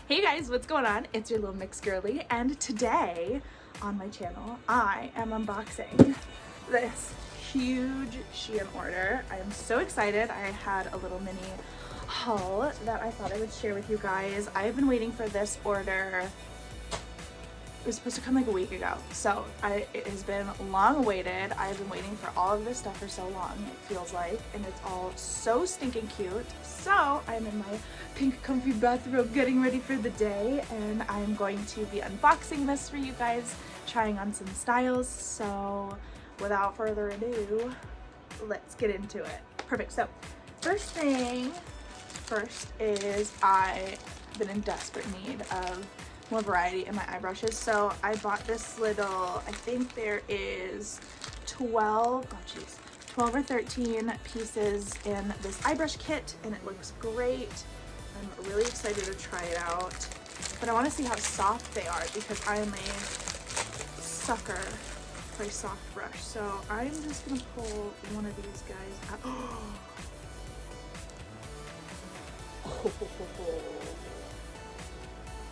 Hey guys, what's going on? It's your little mix girly, and today on my channel I am unboxing this huge Shein order. I am so excited. I had a little mini haul that I thought I would share with you guys. I've been waiting for this order. It was supposed to come like a week ago, so it has been long awaited. I've been waiting for all of this stuff for so long, it feels like, and it's all so stinking cute. So I'm in my pink comfy bathrobe getting ready for the day, and I'm going to be unboxing this for you guys, trying on some styles. So without further ado, let's get into it. Perfect. So first thing first is I've been in desperate need of more variety in my eye brushes, so I bought this little, I think there is 12 or 13 pieces in this eye brush kit, and it looks great. I'm really excited to try it out, but I want to see how soft they are because I am a sucker for a soft brush. So I'm just gonna pull one of these guys out.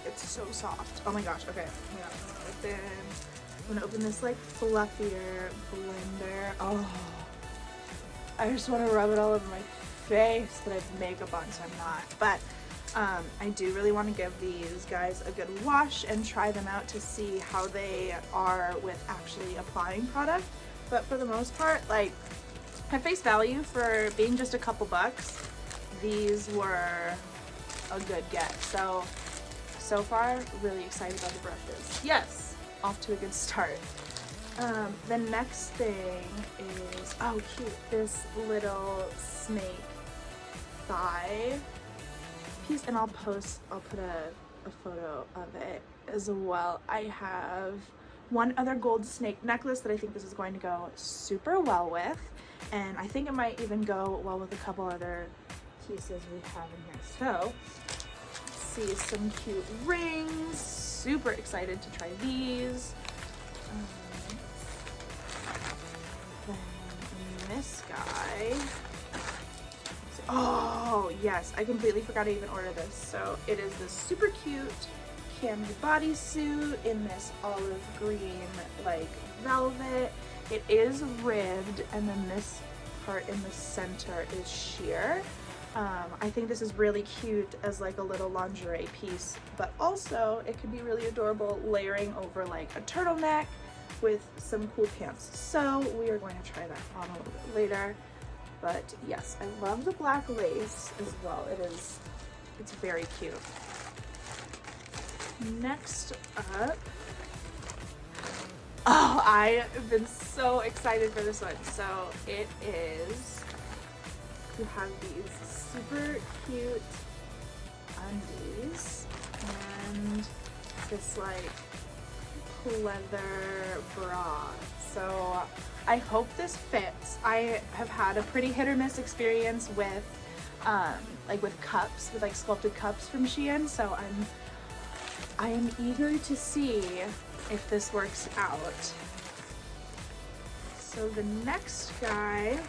It's so soft. Oh my gosh. Okay. I'm gonna open this like fluffier blender. Oh, I just want to rub it all over my face, but I have makeup on, so I'm not. But I do really want to give these guys a good wash and try them out to see how they are with actually applying product. But for the most part, like, at face value, for being just a couple bucks, these were a good get. So far, really excited about the brushes. Yes, off to a good start. The next thing is, oh cute, this little snake thigh piece, and I'll put a photo of it as well. I have one other gold snake necklace that I think this is going to go super well with, and I think it might even go well with a couple other pieces we have in here. So see some cute rings. Super excited to try these. Then this guy. Oh yes, I completely forgot to even order this. So it is this super cute candy bodysuit in this olive green like velvet. It is ribbed, and then this part in the center is sheer. I think this is really cute as like a little lingerie piece, but also it could be really adorable layering over like a turtleneck with some cool pants. So we are going to try that on a little bit later. But yes, I love the black lace as well. It's very cute. Next up, oh, I have been so excited for this one. So it is, you have these super cute undies and this like pleather bra. So I hope this fits. I have had a pretty hit or miss experience with like with cups, with like sculpted cups from Shein. So I am eager to see if this works out. So the next guy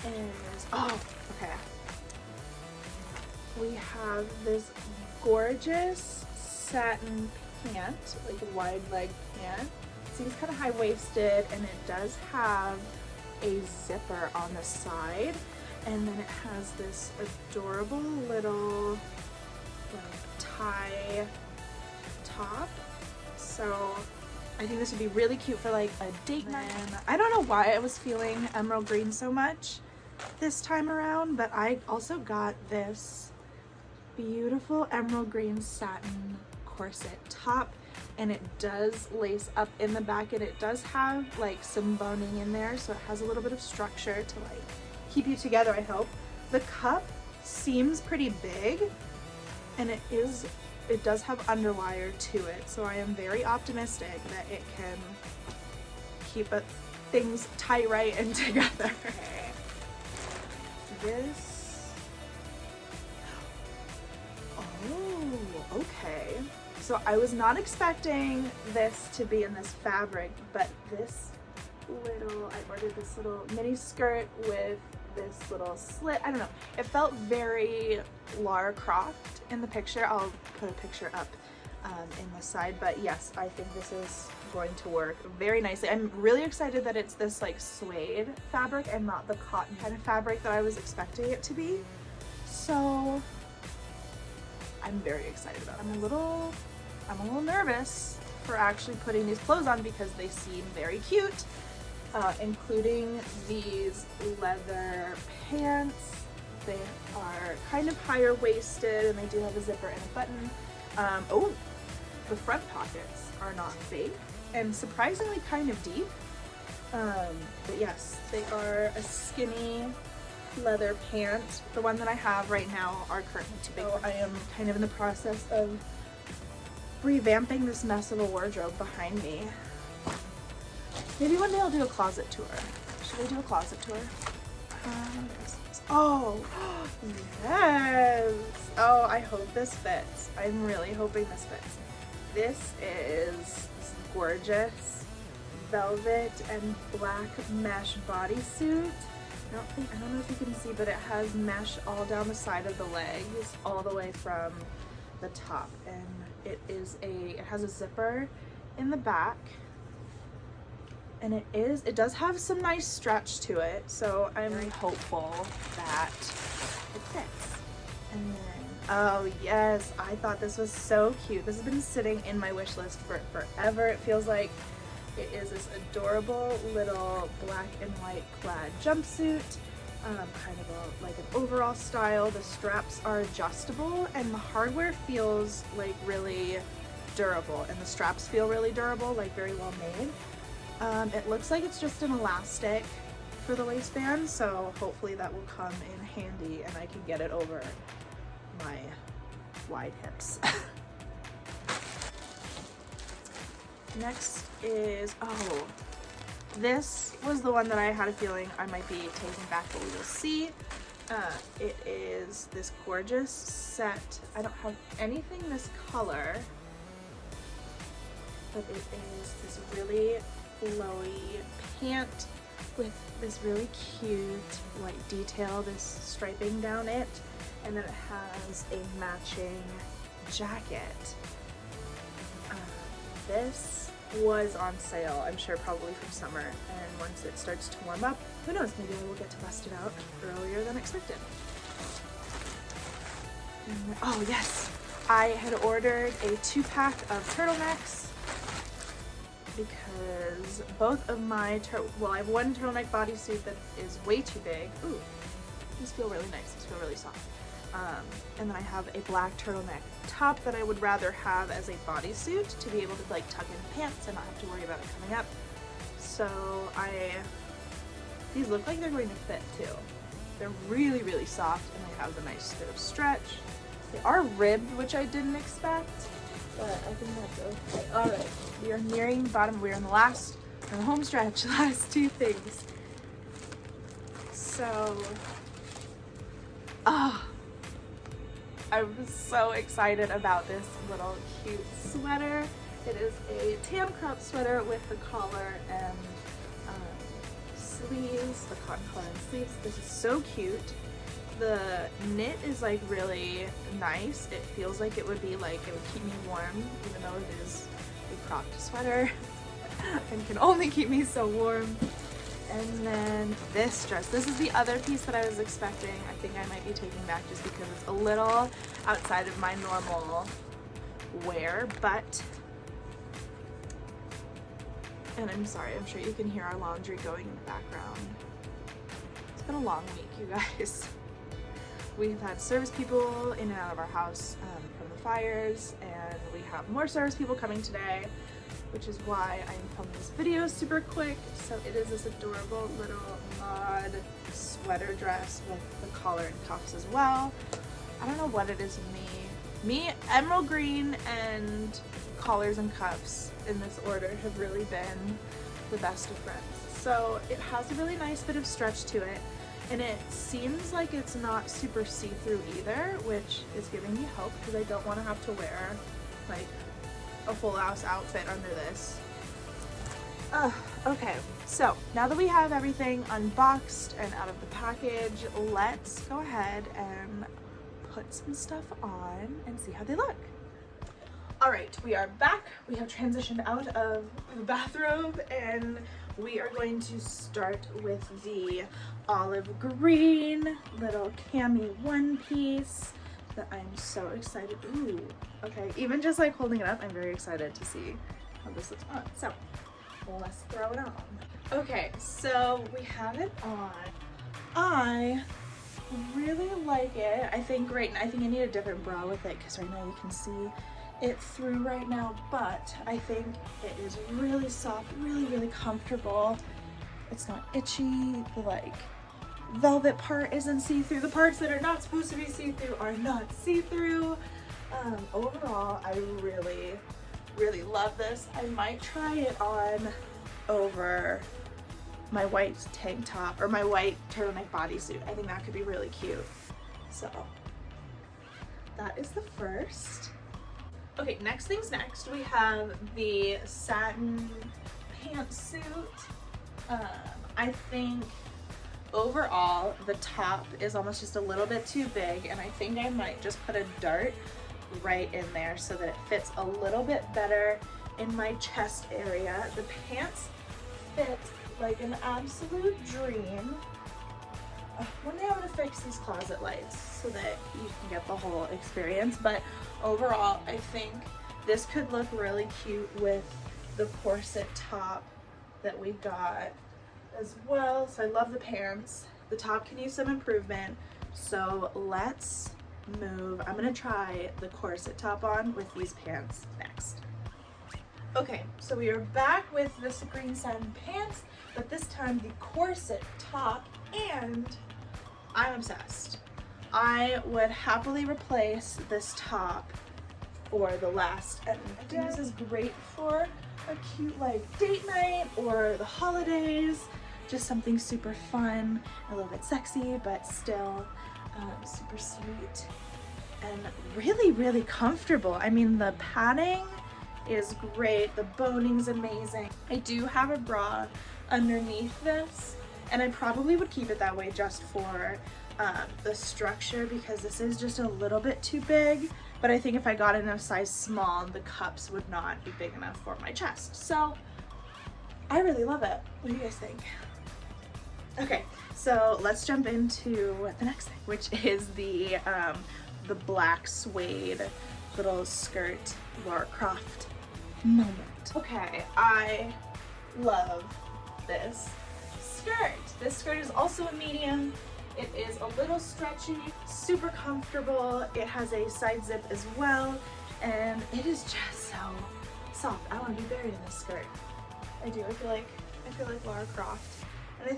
is, oh, okay. We have this gorgeous satin pant, like a wide leg pant. It seems kind of high-waisted, and it does have a zipper on the side, and then it has this adorable little tie top. So I think this would be really cute for like a date night. I don't know why I was feeling emerald green so much this time around, but I also got this beautiful emerald green satin corset top, and it does lace up in the back, and it does have like some boning in there, so it has a little bit of structure to like keep you together, I hope. The cup seems pretty big, and it does have underwire to it, so I am very optimistic that it can keep things tight, right, and together. This, oh, okay. So I was not expecting this to be in this fabric, but this little, I ordered this little mini skirt with this little slit. I don't know. It felt very Lara Croft in the picture. I'll put a picture up in the side, but yes, I think this is going to work very nicely. I'm really excited that it's this like suede fabric and not the cotton kind of fabric that I was expecting it to be. So I'm very excited about it. I'm a little nervous for actually putting these clothes on because they seem very cute, including these leather pants. They are kind of higher waisted and they do have a zipper and a button. Oh, the front pockets are not fake and surprisingly kind of deep. But yes, they are a skinny leather pant. The one that I have right now are currently too big. So I am kind of in the process of revamping this mess of a wardrobe behind me. Maybe one day I'll do a closet tour. Should I do a closet tour? Oh, yes. Oh, I hope this fits. I'm really hoping this fits. This is this gorgeous velvet and black mesh bodysuit. I don't know if you can see, but it has mesh all down the side of the legs, all the way from the top, and it has a zipper in the back, and it does have some nice stretch to it, so I'm very hopeful that it fits. And then, oh yes, I thought this was so cute. This has been sitting in my wish list for forever. It feels like it is this adorable little black and white plaid jumpsuit, kind of like an overall style. The straps are adjustable and the hardware feels like really durable, and the straps feel really durable, like very well made. It looks like it's just an elastic for the waistband, so hopefully that will come in handy and I can get it over my wide hips. Next is, oh, this was the one that I had a feeling I might be taking back, but we will see. It is this gorgeous set. I don't have anything this color, but it is this really flowy pant with this really cute white detail, this striping down it, and then it has a matching jacket. This was on sale, I'm sure probably from summer, and once it starts to warm up, who knows, maybe I will get to bust it out earlier than expected. And, oh yes, I had ordered a 2-pack of turtlenecks because both of my, I have one turtleneck bodysuit that is way too big. Ooh, these feel really nice, these feel really soft. And then I have a black turtleneck top that I would rather have as a bodysuit to be able to like tuck in pants and not have to worry about it coming up. So these look like they're going to fit too. They're really, really soft and they have the nice bit of stretch. They are ribbed, which I didn't expect, but I think that's okay. All right, we are nearing the bottom. We're in the home stretch, the last two things. So, I'm so excited about this little cute sweater. It is a tan crop sweater with the collar and sleeves, the cotton collar and sleeves. This is so cute. The knit is like really nice. It feels like it would keep me warm, even though it is a cropped sweater and can only keep me so warm. And then this dress, this is the other piece that I was expecting. I think I might be taking back just because it's a little outside of my normal wear, but, and I'm sorry, I'm sure you can hear our laundry going in the background. It's been a long week, you guys. We've had service people in and out of our house from the fires, and we have more service people coming today, which is why I'm filming this video super quick. So it is this adorable little mod sweater dress with the collar and cuffs as well. I don't know what it is with me. Emerald green and collars and cuffs in this order have really been the best of friends. So it has a really nice bit of stretch to it, and it seems like it's not super see-through either, which is giving me hope because I don't want to have to wear like a full house outfit under this. Okay, so now that we have everything unboxed and out of the package, let's go ahead and put some stuff on and see how they look. All right, we are back. We have transitioned out of the bathrobe and we are going to start with the olive green little cami one piece that I'm so excited. Ooh, okay, even just like holding it up, I'm very excited to see how this looks on. So let's throw it on. Okay, so we have it on. I really like it. I think I need a different bra with it because right now you can see it through right now, but I think it is really soft, really comfortable. It's not itchy. The like velvet part isn't see-through. The parts that are not supposed to be see-through are not see-through. Overall, I really love this. I might try it on over my white tank top or my white turtleneck bodysuit. I think that could be really cute. So that is the first. Okay, next things next, we have the satin pantsuit. I think overall the top is almost just a little bit too big, and I think I might just put a dart right in there so that it fits a little bit better in my chest area. The pants fit like an absolute dream. One day I'm gonna fix these closet lights so that you can get the whole experience, but overall I think this could look really cute with the corset top that we got as well. So I love the pants. The top can use some improvement, so let's move. I'm gonna try the corset top on with these pants next. Okay, so we are back with this green satin pants, but this time the corset top, and I'm obsessed. I would happily replace this top for the last, and I think this is great for a cute like date night or the holidays, just something super fun, a little bit sexy, but still super sweet and really comfortable. I mean, the padding is great, the boning's amazing. I do have a bra underneath this, and I probably would keep it that way just for the structure, because this is just a little bit too big, but I think if I got it in a size small, the cups would not be big enough for my chest. So I really love it. What do you guys think? Okay, so let's jump into the next thing, which is the black suede little skirt Lara Croft moment. Okay, I love this skirt. This skirt is also a medium. It is a little stretchy, super comfortable. It has a side zip as well, and it is just so soft. I want to be buried in this skirt. I do. I feel like Lara Croft, and I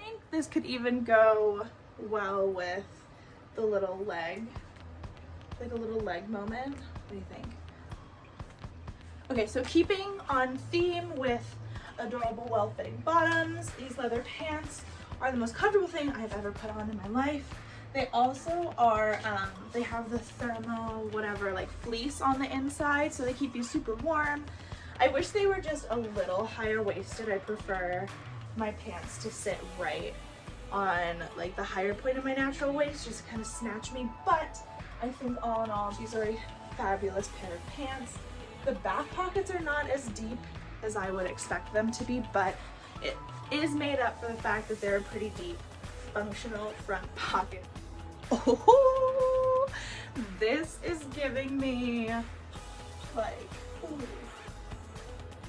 think this could even go well with the little leg, like a little leg moment. What do you think? Okay, so keeping on theme with adorable, well-fitting bottoms, these leather pants are the most comfortable thing I've ever put on in my life. They also are, they have the thermo, whatever, like fleece on the inside, so they keep you super warm. I wish they were just a little higher waisted. I prefer my pants to sit right on like the higher point of my natural waist, just kind of snatch me, but I think all in all, these are a fabulous pair of pants. The back pockets are not as deep as I would expect them to be, but it is made up for the fact that they're a pretty deep, functional front pocket. Oh, this is giving me like, ooh,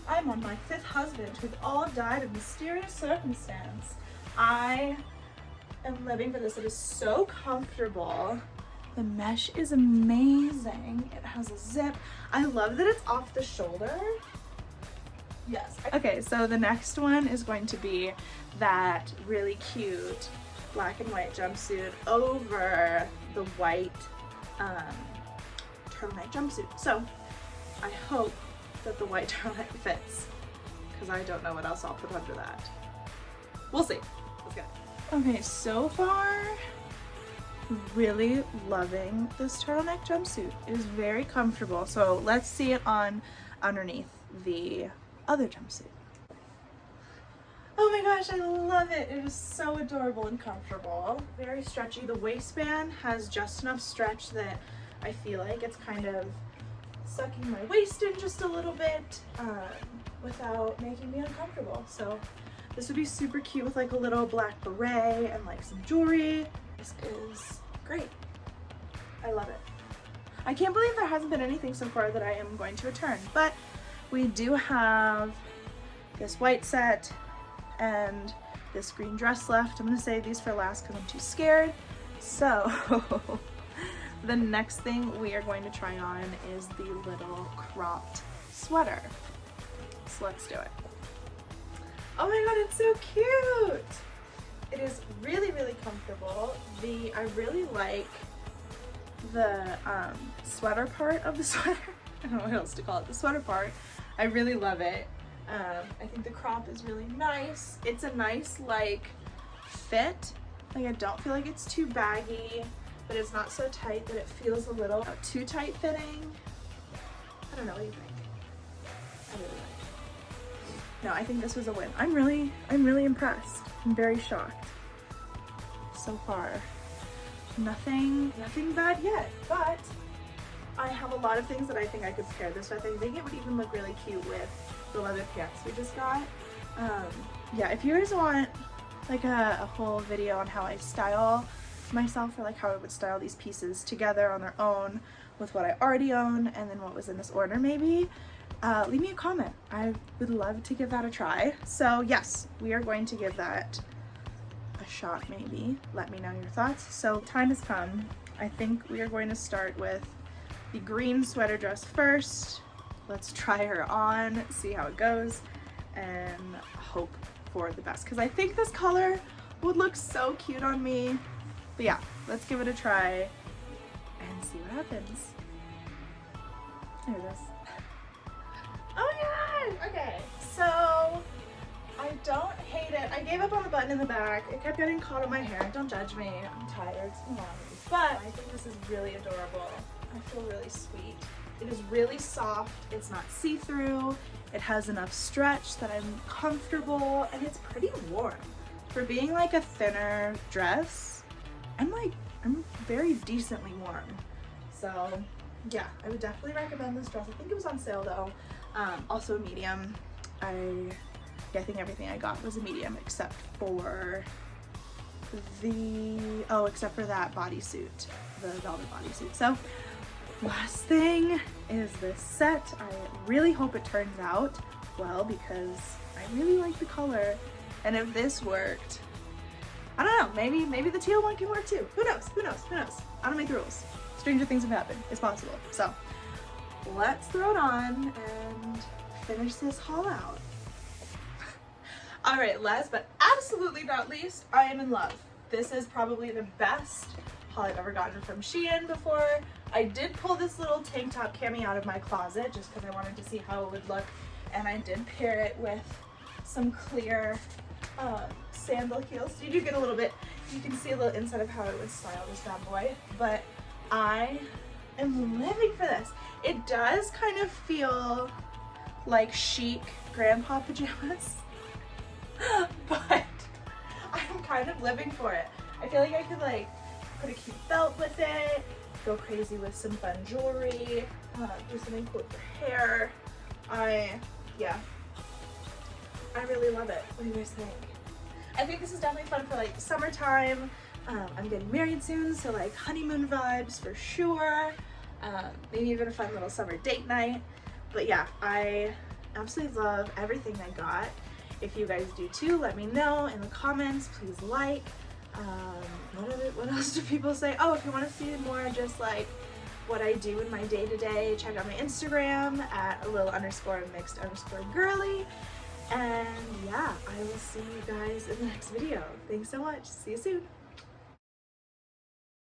I'm on my 5th husband who all died in mysterious circumstance. I am living for this. It is so comfortable. The mesh is amazing. It has a zip. I love that it's off the shoulder. Yes. Okay, so the next one is going to be that really cute black and white jumpsuit over the white turtleneck jumpsuit. So I hope that the white turtleneck fits, because I don't know what else I'll put under that. We'll see. Let's go. Okay, so far, really loving this turtleneck jumpsuit. It is very comfortable. So let's see it on underneath the other jumpsuit. Oh my gosh, I love it. It is so adorable and comfortable. Very stretchy. The waistband has just enough stretch that I feel like it's kind of sucking my waist in just a little bit without making me uncomfortable. So this would be super cute with like a little black beret and like some jewelry. This is great. I love it. I can't believe there hasn't been anything so far that I am going to return, but we do have this white set and this green dress left. I'm gonna save these for last because I'm too scared. So the next thing we are going to try on is the little cropped sweater. So let's do it. Oh my god, it's so cute! It is really, really comfortable. I really like the sweater part of the sweater. I don't know what else to call it. The sweater part. I really love it. I think the crop is really nice. It's a nice like fit. Like I don't feel like it's too baggy, but it's not so tight that it feels a little too tight fitting. I don't know, what do you think? I really like it. No, I think this was a win. I'm really impressed. I'm very shocked. So far. Nothing bad yet, but I have a lot of things that I think I could pair this with. I think it would even look really cute with the leather pants we just got. Yeah, if you guys want like a whole video on how I style myself, or like how I would style these pieces together on their own with what I already own and then what was in this order maybe, leave me a comment. I would love to give that a try. So yes, we are going to give that a shot maybe. Let me know your thoughts. So time has come. I think we are going to start with the green sweater dress first. Let's try her on, see how it goes, and hope for the best, because I think this color would look so cute on me. But yeah, let's give it a try and see what happens. There it is. Oh my god! Okay, so I don't hate it. I gave up on the button in the back. It kept getting caught on my hair. Don't judge me. I'm tired. It's been long. But I think this is really adorable. I feel really sweet. It is really soft. It's not see-through. It has enough stretch that I'm comfortable, and it's pretty warm. For being like a thinner dress, I'm very decently warm. So yeah, I would definitely recommend this dress. I think it was on sale though. Also a medium. I think everything I got was a medium except for that bodysuit, the velvet bodysuit. So last thing is this set. I really hope it turns out well because I really like the color, and if this worked, I don't know, maybe the teal one can work too. Who knows? I don't make the rules. Stranger things have happened. It's possible. So let's throw it on and finish this haul out. All right, last but absolutely not least, I am in love. This is probably the best haul I've ever gotten from Shein before. I did pull this little tank top cami out of my closet just because I wanted to see how it would look, and I did pair it with some clear sandal heels. So you do get a little bit, you can see a little inside of how I would style this bad boy, but I am living for this. It does kind of feel like chic grandpa pajamas, but I'm kind of living for it. I feel like I could like put a cute belt with it, go crazy with some fun jewelry, do something cool with your hair. I really love it. What do you guys think? I think this is definitely fun for like summertime. I'm getting married soon, so like honeymoon vibes for sure. Maybe even a fun little summer date night. But yeah, I absolutely love everything I got. If you guys do too, let me know in the comments. Please like. What else do people say? Oh, if you want to see more just like what I do in my day-to-day, check out my Instagram at @little_mixed_girly. And yeah, I will see you guys in the next video. Thanks so much. See you soon.